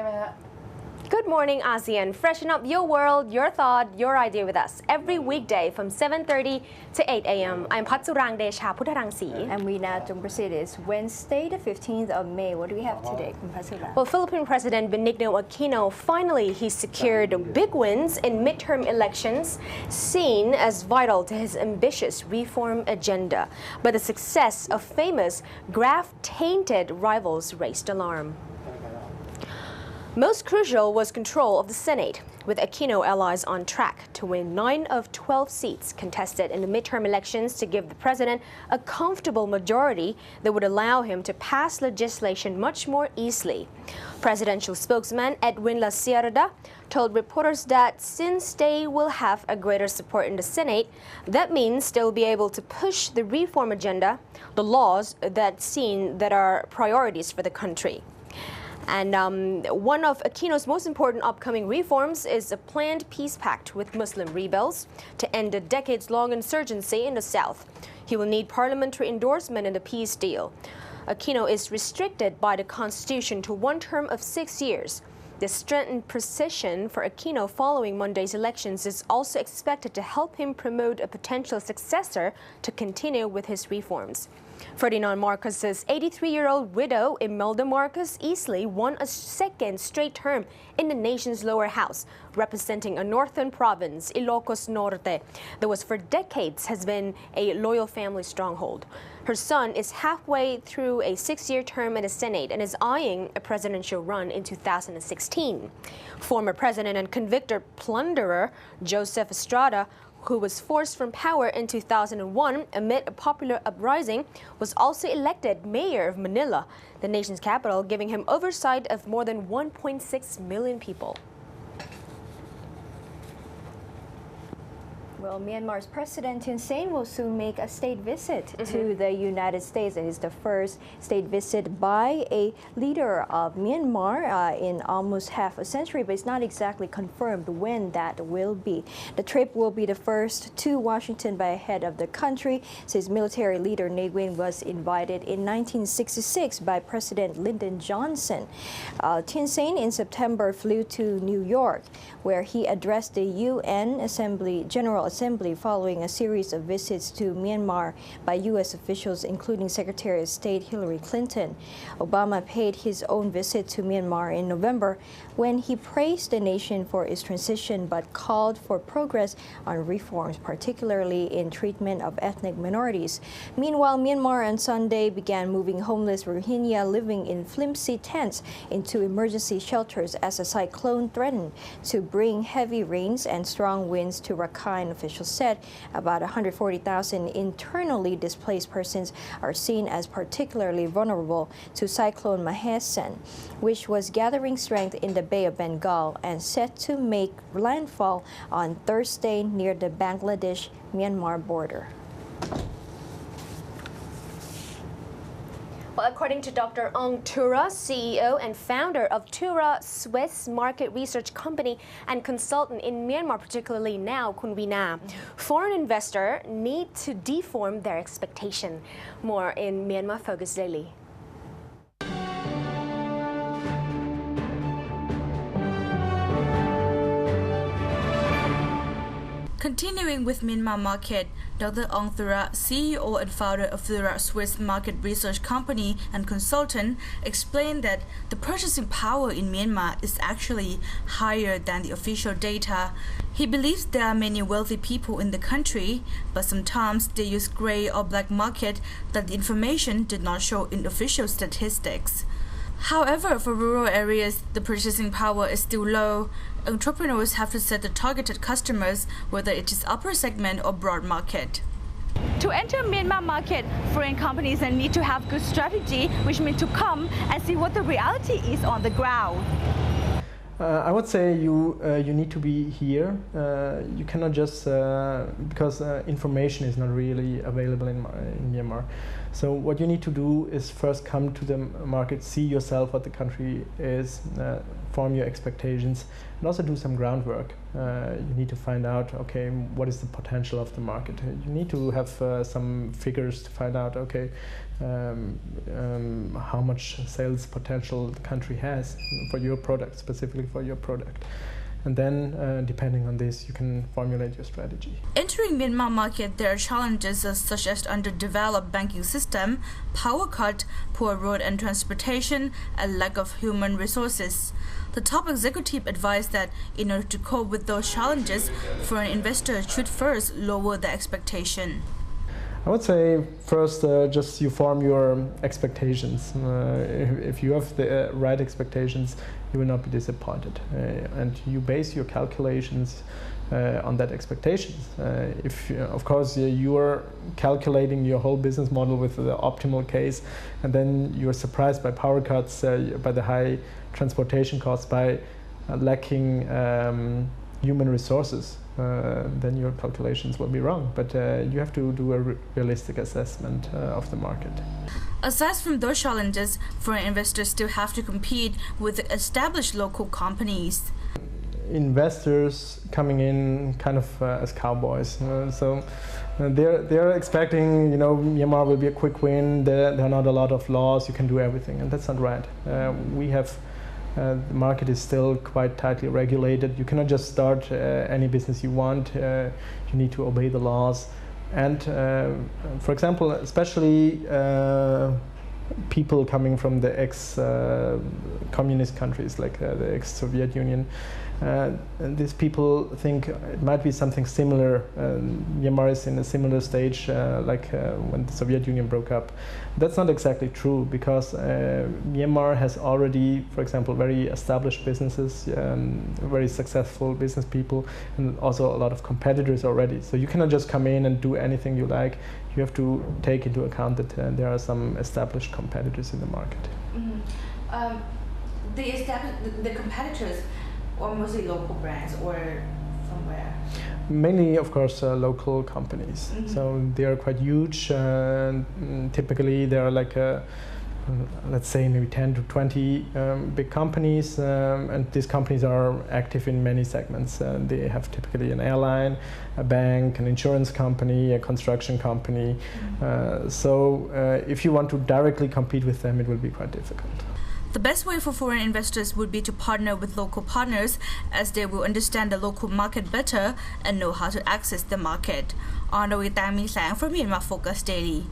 ไหมฮะ Good morning, ASEAN. Freshen up your world, your thought, your idea with us every weekday from 7:30 to 8 a.m. I'm Patsurang Desha Putharangsi. And we now proceed. It's Wednesday, the 15th of May. What do we have today, Patsurang? Well, Philippine President Benigno Aquino finally he secured big wins in midterm elections, seen as vital to his ambitious reform agenda. But the success of famous graft-tainted rivals raised alarm. Most crucial was control of the Senate, with Aquino allies on track to win 9 of 12 seats contested in the midterm elections to give the president a comfortable majority that would allow him to pass legislation much more easily. Presidential spokesman Edwin La Sierra told reporters that since they will have a greater support in the Senate, that means they'll be able to push the reform agenda, the laws that are priorities for the country. And one of Aquino's most important upcoming reforms is a planned peace pact with Muslim rebels to end a decades-long insurgency in the south. He will need parliamentary endorsement in the peace deal. Aquino is restricted by the constitution to one term of 6 years. The strengthened position for Aquino following Monday's elections is also expected to help him promote a potential successor to continue with his reforms. Ferdinand Marcos's 83-year-old widow, Imelda Marcos, easily won a second straight term in the nation's lower house, representing a northern province, Ilocos Norte, that was for decades has been a loyal family stronghold. Her son is halfway through a 6-year term in the Senate and is eyeing a presidential run in 2016. Former president and convicted plunderer Joseph Estrada, who was forced from power in 2001 amid a popular uprising, was also elected mayor of Manila, the nation's capital, giving him oversight of more than 1.6 million people. Well, Myanmar's President Thein Sein will soon make a state visit to the United States. It is the first state visit by a leader of Myanmar in almost half a century, but it's not exactly confirmed when that will be. The trip will be the first to Washington by a head of the country, since military leader Ne Win was invited in 1966 by President Lyndon Johnson. Thein Sein in September flew to New York, where he addressed the UN General Assembly following a series of visits to Myanmar by U.S. officials, including Secretary of State Hillary Clinton. Obama paid his own visit to Myanmar in November when he praised the nation for its transition but called for progress on reforms, particularly in treatment of ethnic minorities. Meanwhile, Myanmar on Sunday began moving homeless Rohingya living in flimsy tents into emergency shelters as a cyclone threatened to bring heavy rains and strong winds to Rakhine. Officials said about 140,000 internally displaced persons are seen as particularly vulnerable to Cyclone Mahesan, which was gathering strength in the Bay of Bengal and set to make landfall on Thursday near the Bangladesh-Myanmar border. Well, according to Dr. Aung Thura, CEO and founder of Thura Swiss market research company and consultant in Myanmar, particularly now, Kun Vina, foreign investors need to deform their expectation. More in Myanmar Focus Daily. Continuing with Myanmar market, Dr. Aung Thura, CEO and founder of Thura Swiss market research company and consultant, explained that the purchasing power in Myanmar is actually higher than the official data. He believes there are many wealthy people in the country, but sometimes they use gray or black market that the information did not show in official statistics. However, for rural areas, the purchasing power is still low. Entrepreneurs have to set the targeted customers, whether it is upper segment or broad market. To enter Myanmar market, foreign companies need to have good strategy, which means to come and see what the reality is on the ground. I would say you need to be here. You cannot just because information is not really available in Myanmar. So what you need to do is first come to the market, see yourself what the country is, form your expectations and also do some groundwork. You need to find out, okay, what is the potential of the market? You need to have some figures to find out, okay, how much sales potential the country has for your product, specifically for your product. And then, depending on this, you can formulate your strategy. Entering Myanmar market, there are challenges such as underdeveloped banking system, power cut, poor road and transportation, and lack of human resources. The top executive advised that in order to cope with those challenges, foreign investors should first lower their expectation. I would say first just you form your expectations. If you have the right expectations, you will not be disappointed. And you base your calculations on that expectations. If of course you are calculating your whole business model with the optimal case, and then you are surprised by power cuts, by the high transportation costs, by lacking human resources, then your calculations will be wrong. But you have to do a realistic assessment of the market. Aside from those challenges, foreign investors still have to compete with established local companies. Investors coming in kind of as cowboys, so they're expecting, you know, Myanmar will be a quick win. There are not a lot of laws. You can do everything, and that's not right. We have. The market is still quite tightly regulated. You cannot just start any business you want. You need to obey the laws. And for example, especially people coming from the ex-communist countries like the ex-Soviet Union, and these people think it might be something similar. Myanmar is in a similar stage like when the Soviet Union broke up. That's not exactly true, because Myanmar has already, for example, very established businesses, very successful business people, and also a lot of competitors already. So you cannot just come in and do anything you like. You have to take into account that there are some established competitors in the market. Mm-hmm. The competitors are mostly local brands, or from where? Mainly, of course, local companies. Mm-hmm. So they are quite huge. Typically, there are like let's say maybe 10 to 20 big companies, and these companies are active in many segments. They have typically an airline, a bank, an insurance company, a construction company. Mm-hmm. So if you want to directly compete with them, it will be quite difficult. The best way for foreign investors would be to partner with local partners, as they will understand the local market better and know how to access the market. On the way, Tang Mi Sang from Myanmar Focus Daily.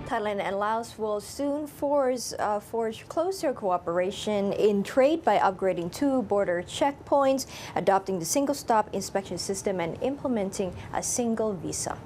Thailand and Laos will soon forge closer cooperation in trade by upgrading 2 border checkpoints, adopting the single-stop inspection system, and implementing a single visa.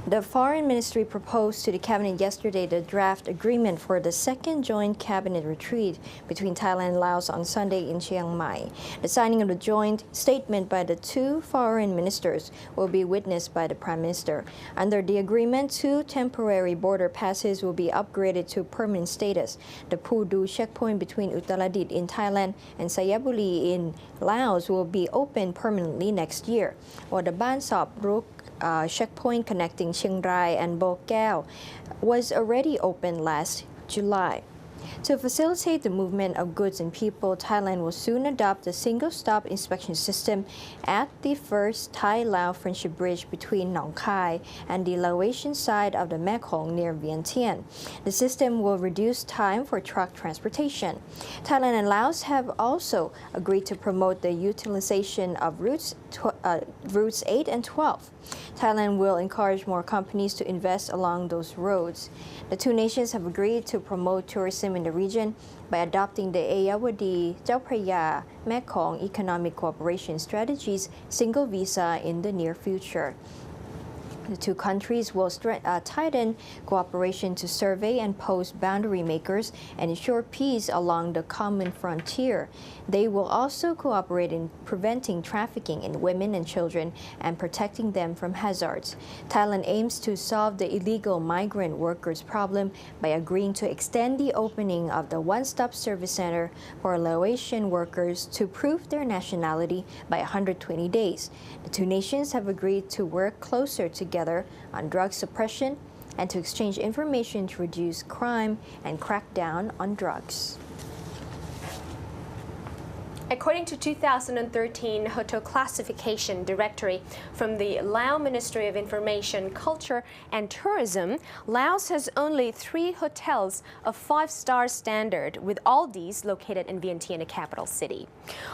The Foreign Ministry proposed to the Cabinet yesterday the draft agreement for the second joint cabinet retreat between Thailand and Laos on Sunday in Chiang Mai. The signing of the joint statement by the 2 foreign ministers will be witnessed by the Prime Minister. Under the agreement, 2 temporary border passes will be upgraded to permanent status. The Pudu checkpoint between Uttaradit in Thailand and Sayabuli in Laos will be opened permanently next year, while the Ban Sop Brook checkpoint connecting Chiang Rai and Bo Kaeo was already opened last July. To facilitate the movement of goods and people, Thailand will soon adopt a single-stop inspection system at the first Thai-Lao friendship bridge between Nong Khai and the Laotian side of the Mekong near Vientiane. The system will reduce time for truck transportation. Thailand and Laos have also agreed to promote the utilization of routes 8 and 12. Thailand will encourage more companies to invest along those roads. The 2 nations have agreed to promote tourism in the region by adopting the Ayeyarwady Chao Phraya Mekong Economic Cooperation Strategies single visa in the near future. The 2 countries will tighten cooperation to survey and post boundary makers and ensure peace along the common frontier. They will also cooperate in preventing trafficking in women and children and protecting them from hazards. Thailand aims to solve the illegal migrant workers problem by agreeing to extend the opening of the one-stop service center for Laotian workers to prove their nationality by 120 days. The 2 nations have agreed to work closer together together on drug suppression and to exchange information to reduce crime and crack down on drugs. According to 2013 Hotel Classification Directory from the Laos Ministry of Information, Culture and Tourism, Laos has only 3 hotels of 5-star standard, with all these located in Vientiane, the capital city.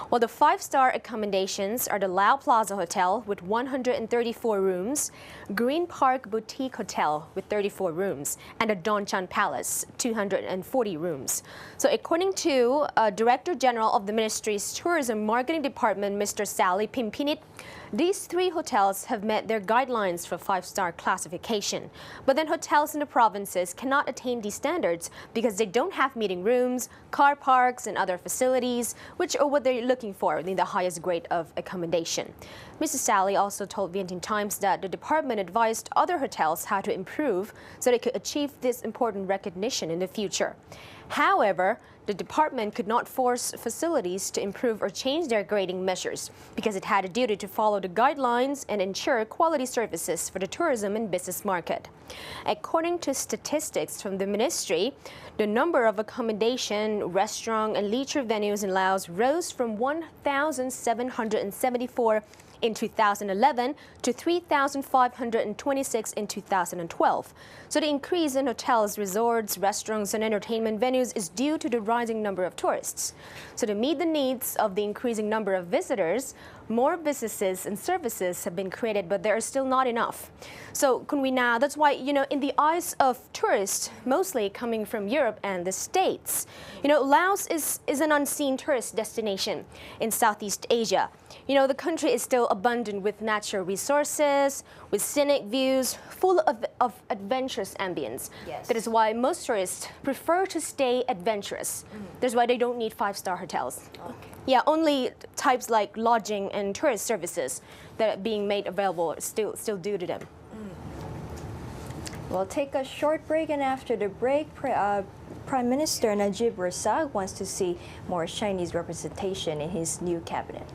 While the 5-star accommodations are the Lao Plaza Hotel with 134 rooms, Green Park Boutique Hotel with 34 rooms, and the Donchan Palace, 240 rooms. So according to Director General of the Ministry's Tourism Marketing Department, Mr. Sally Pimpinit, these 3 hotels have met their guidelines for 5-star classification. But then hotels in the provinces cannot attain these standards because they don't have meeting rooms, car parks, and other facilities, which are what they're looking for in the highest grade of accommodation. Mrs. Sally also told Vientiane Times that the department advised other hotels how to improve so they could achieve this important recognition in the future. However, the department could not force facilities to improve or change their grading measures because it had a duty to follow the guidelines and ensure quality services for the tourism and business market. According to statistics from the ministry, the number of accommodation, restaurant, and leisure venues in Laos rose from 1,774 in 2011 to 3,526 in 2012. So the increase in hotels, resorts, restaurants, and entertainment venues is due to the rising number of tourists. So to meet the needs of the increasing number of visitors, more businesses and services have been created, but there are still not enough. So Kunwina, that's why, in the eyes of tourists, mostly coming from Europe and the States, Laos is an unseen tourist destination in Southeast Asia. The country is still abundant with natural resources, with scenic views, full of adventurous ambience. Yes. That is why most tourists prefer to stay adventurous. That's why they don't need 5-star hotels. Okay. Yeah, only types like lodging and tourist services that are being made available still due to them. We'll take a short break, and after the break, Prime Minister Najib Razak wants to see more Chinese representation in his new cabinet.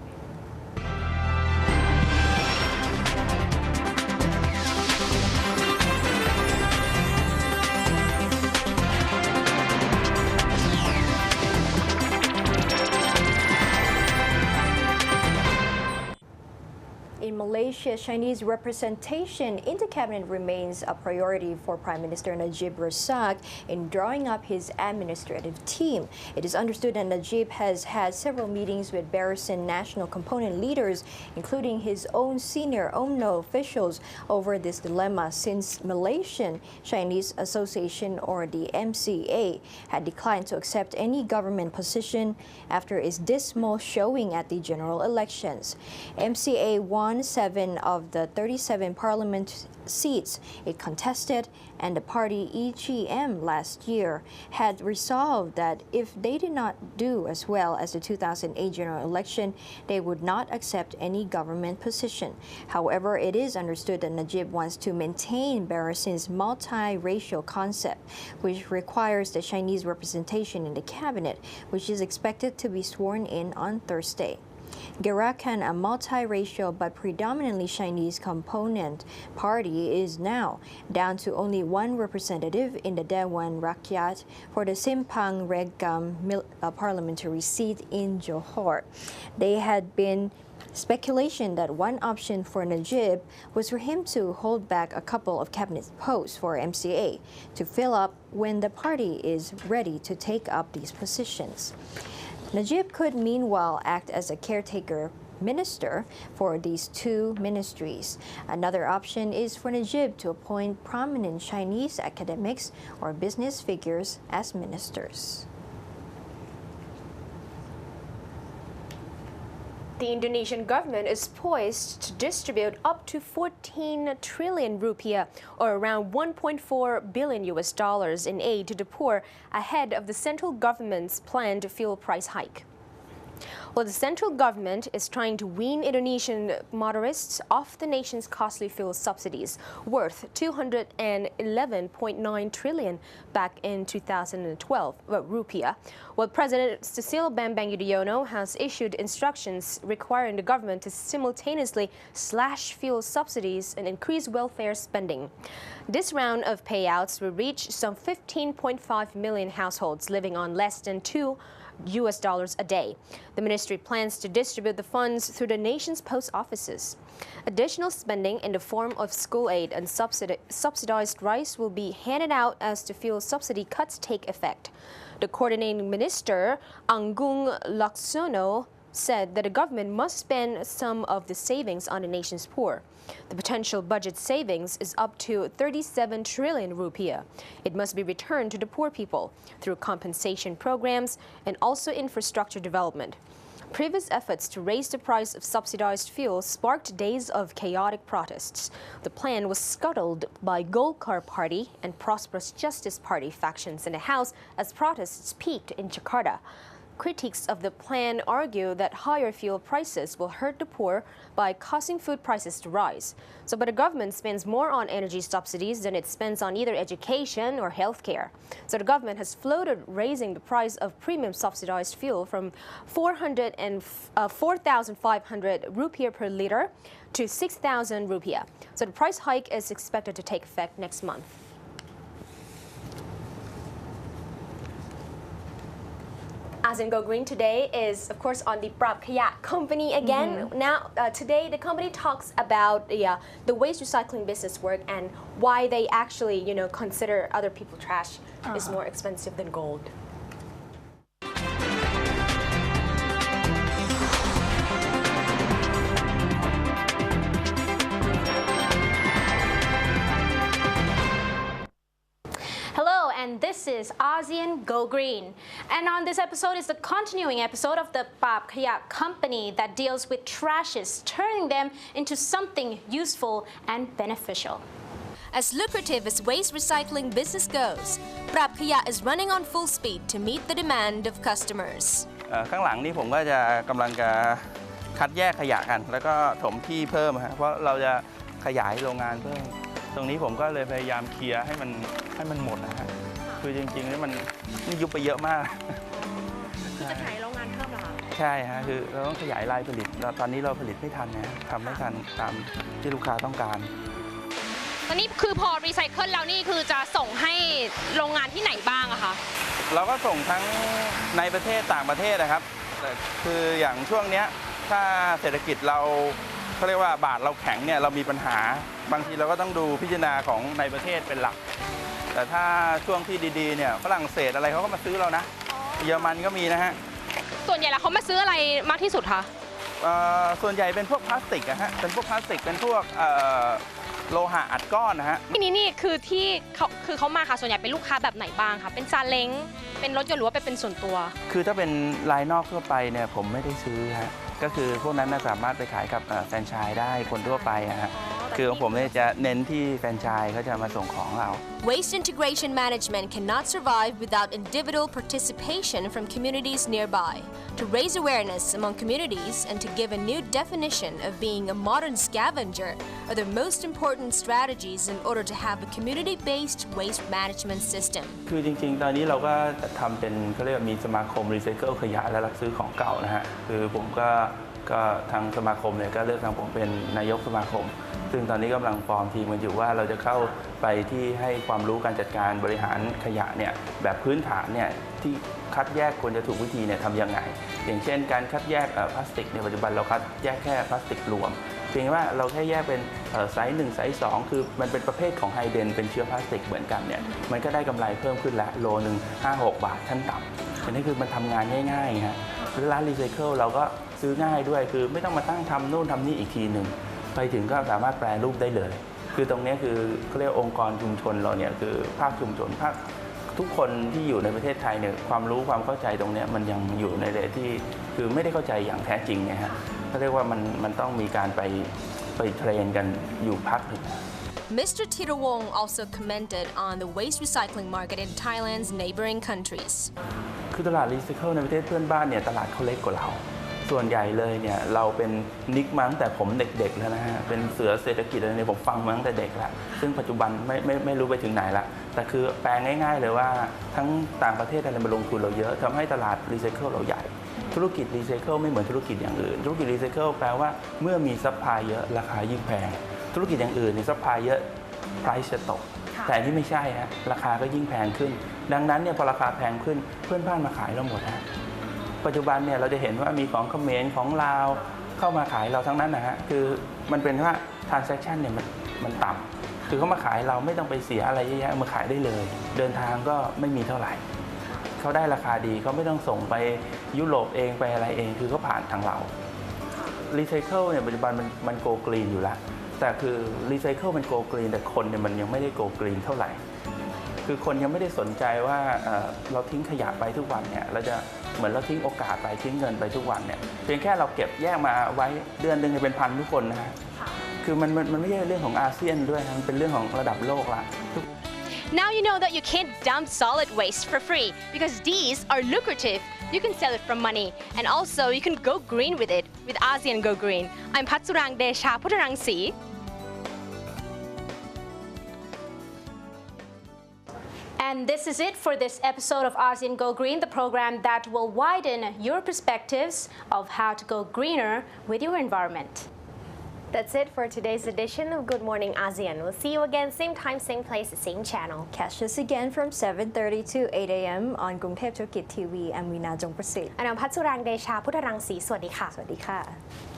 In Malaysia, Chinese representation in the cabinet remains a priority for Prime Minister Najib Razak in drawing up his administrative team. It is understood that Najib has had several meetings with Barisan national component leaders, including his own senior UMNO officials, over this dilemma since Malaysian Chinese Association, or the MCA, had declined to accept any government position after its dismal showing at the general elections. MCA won 7 of the 37 parliament seats it contested, and the party EGM last year had resolved that if they did not do as well as the 2008 general election, they would not accept any government position. However, it is understood that Najib wants to maintain Barisan's multi-racial concept, which requires the Chinese representation in the cabinet, which is expected to be sworn in on Thursday. Gerakan, a multiracial but predominantly Chinese component party, is now down to only 1 representative in the Dewan Rakyat for the Simpang Regam parliamentary seat in Johor. There had been speculation that one option for Najib was for him to hold back a couple of cabinet posts for MCA to fill up when the party is ready to take up these positions. Najib could meanwhile act as a caretaker minister for these 2 ministries. Another option is for Najib to appoint prominent Chinese academics or business figures as ministers. The Indonesian government is poised to distribute up to 14 trillion rupiah, or around $1.4 billion in aid to the poor ahead of the central government's planned fuel price hike. Well, the central government is trying to wean Indonesian motorists off the nation's costly fuel subsidies, worth 211.9 trillion back in 2012 rupiah. Well, President Susilo Bambang Yudhoyono has issued instructions requiring the government to simultaneously slash fuel subsidies and increase welfare spending. This round of payouts will reach some 15.5 million households living on less than $2 a day. The ministry plans to distribute the funds through the nation's post offices. Additional spending in the form of school aid and subsidized rice will be handed out as the fuel subsidy cuts take effect. The coordinating minister, Aung Thura, said that the government must spend some of the savings on the nation's poor. The potential budget savings is up to 37 trillion rupiah. It must be returned to the poor people through compensation programs and also infrastructure development. Previous efforts to raise the price of subsidized fuel sparked days of chaotic protests. The plan was scuttled by Golkar Party and Prosperous Justice Party factions in the House as protests peaked in Jakarta. Critics of the plan argue that higher fuel prices will hurt the poor by causing food prices to rise. But the government spends more on energy subsidies than it spends on either education or healthcare. So the government has floated raising the price of premium subsidized fuel from 4,500 rupiah per liter to 6,000 rupiah. So the price hike is expected to take effect next month. Asean Go Green today is, of course, on the Prab Khaya company again. Now, today the company talks about the waste recycling business work and why they actually, consider other people's trash is more expensive than gold. And this is ASEAN Go Green. And on this episode is the continuing episode of the Prab Khaya company that deals with trashes, turning them into something useful and beneficial. As lucrative as waste recycling business goes, Prab Khaya is running on full speed to meet the demand of customers. ข้างหลังนี้ผมก็จะกำลังจะคัดแยกขยะกันแล้วก็ถมที่เพิ่มเพราะเราจะขยายโรงงานเพิ่มตรงนี้ผมก็เลยพยายามเคลียร์ให้มันหมดนะฮะคือจริงๆนี่มันยุบไปเยอะมากคือจะขยายโรงงานเพิ่มเหรอคะใช่ฮะคือเราต้องขยายลายผลิตแล้วตอนนี้เราผลิตไม่ทันนะทำไม่ทันตามที่ลูกค้าต้องการตอนนี้คือพอรีไซเคิลแล้วนี่คือจะส่งให้โรงงานที่ไหนบ้างอะคะเราก็ส่งทั้งในประเทศต่างประเทศนะครับคืออย่างช่วงนี้ถ้าเศรษฐกิจเราเขาเรียกว่าบาทเราแข็งเนี่ยเรามีปัญหาบางทีเราก็ต้องดูพิจารณาของในประเทศเป็นหลักแต่ถ้าช่วงที่ดีๆเนี่ยฝรั่งเศสอะไรเขาก็มาซื้อเรานะเยอรมันก็มีนะฮะส่วนใหญ่แล้วเขามาซื้ออะไรมากที่สุดคะส่วนใหญ่เป็นพวกพลาสติกนะฮะเป็นพวกพลาสติกเป็นพวกโลหะอัดก้อนนะฮะที่นี่คือเขามาค่ะส่วนใหญ่เป็นลูกค้าแบบไหนบ้างคะเป็นซาเล้งเป็นรถยนต์หรือว่าเป็นส่วนตัวคือถ้าเป็นรายนอกทั่วไปเนี่ยผมไม่ได้ซื้อฮะก็คือพวกนั้นสามารถไปขายกับแฟรนไชส์ได้คนทั่วไปฮะคือของผมเนี่ยจะเน้นที่แฟรนไชส์เขาจะมาส่งของเรา Waste integration management cannot survive without individual participation from communities nearby. To raise awareness among communities and to give a new definition of being a modern scavenger are the most important strategies in order to have a community-based waste management system. คือจริงๆตอนนี้เราก็ทำเป็นเขาเรียกมีสมาคมรีไซเคิลขยะและรับซื้อของเก่านะฮะคือผมก็ทางสมาคมเนี่ยก็เลือกทางผมเป็นนายกสมาคมซึ่งตอนนี้กำลังฟอร์มทีมกันอยู่ว่าเราจะเข้าไปที่ให้ความรู้การจัดการบริหารขยะเนี่ยแบบพื้นฐานเนี่ยที่คัดแยกควรจะถูกวิธีเนี่ยทำยังไงอย่างเช่นการคัดแยกพลาสติกในปัจจุบันเราคัดแยกแค่พลาสติกรวมเพียงว่าเราแค่แยกเป็นไซส์1ไซส์2คือมันเป็นประเภทของไฮเดรนเป็นเชื้อพลาสติกเหมือนกันเนี่ยมันก็ได้กำไรเพิ่มขึ้นละโลนึง 5-6 บาทขั้นต่ำอันนี้คือมันทำงานง่ายๆฮะร้านรีไซเคิลเราก็ซื้อง่ายด้วยคือไม่ต้องมาตั้งทำนู่นทำนี่อีกทีหนึ่งไปถึงก็สามารถแปรรูปได้เลยคือตรงนี้คือเขาเรียกองค์กรชุมชนเราเนี่ยคือภาคชุมชนภาคทุกคนที่อยู่ในประเทศไทยเนี่ยความรู้ความเข้าใจตรงนี้มันยังอยู่ในระดับที่คือไม่ได้เข้าใจอย่างแท้จริงไงฮะเขาเรียกว่ามันต้องมีการไปเทรนกันอยู่พักหนึ่ง Mr. Tirawong also commented on the waste recycling market in Thailand's neighboring countries. คือตลาดรีไซเคิลในประเทศเพื่อนบ้านเนี่ยตลาดเขาเล็กกว่าเรา ส่วนใหญ่เลยเนี่ยเราเป็นนิกมาตั้งแต่ผมเด็กๆแล้วนะฮะเป็นเสือเศรษฐกิจอะไรเนี่ยผมฟังมาตั้งแต่เด็กแล้วซึ่งปัจจุบันไม่รู้ไปถึงไหนละแต่คือแปลง่ายๆเลยว่าทั้งต่างประเทศอะไรมาลงทุนเราเยอะทำให้ตลาดรีไซเคิลเราใหญ่ธุรกิจรีไซเคิลไม่เหมือนธุรกิจอย่างอื่นธุรกิจรีไซเคิลแปลว่าเมื่อมีซัพพลายเยอะราคายิ่งแพงธุรกิจอย่างอื่นนี่ซัพพลายเยอะไพรซ์จะตกแต่อันนี้ไม่ใช่ฮะราคาก็ยิ่งแพงขึ้นดังนั้นเนี่ยพอราคาแพงขึ้นเพื่อนบ้านมาขายเราหมดฮะปัจจุบันเนี่ยเราจะเห็นว่ามีของเขมรของลาวเข้ามาขายเราทั้งนั้นนะฮะคือมันเป็นว่า transaction เนี่ยมันต่ำคือเขามาขายเราไม่ต้องไปเสียอะไรเยอะแยะมาขายได้เลยเดินทางก็ไม่มีเท่าไหร่เขาได้ราคาดีเขาไม่ต้องส่งไปยุโรปเองไปอะไรเองคือเขาผ่านทางเรารีไซเคิลเนี่ยปัจจุบันมันโกกรีนอยู่แล้วแต่คือรีไซเคิลมันโกกรีนแต่คนเนี่ยมันยังไม่ได้โกกรีนเท่าไหร่คือคนยังไม่ได้สนใจว่าเราทิ้งขยะไปทุกวันเนี่ยเราจะเหมือนเราทิ้งโอกาสไปทิ้งเงินไปทุกวันเนี่ยเพียงแค่เราเก็บแยกมาไว้เดือนหนึ่งเป็นพันทุกคนนะฮะคือมันไม่ใช่เรื่องของอาเซียนด้วยมันเป็นเรื่องของระดับโลกละ Now you know that you can't dump solid waste for free because these are lucrative. You can sell it for money and also you can go green with it with ASEAN Go Green. I'm Patsurang Desha Puttarangsi. And this is it for this episode of ASEAN Go Green, the program that will widen your perspectives of how to go greener with your environment. That's it for today's edition of Good Morning ASEAN. We'll see you again, same time, same place, same channel. Catch us again from 7:30 to 8 a.m. on Grungthep Thurkit TV. I'm Weena Jongprasit. And I'm Patsurang Desha Puttarangsi. สวัสดีค่ะ สวัสดีค่ะ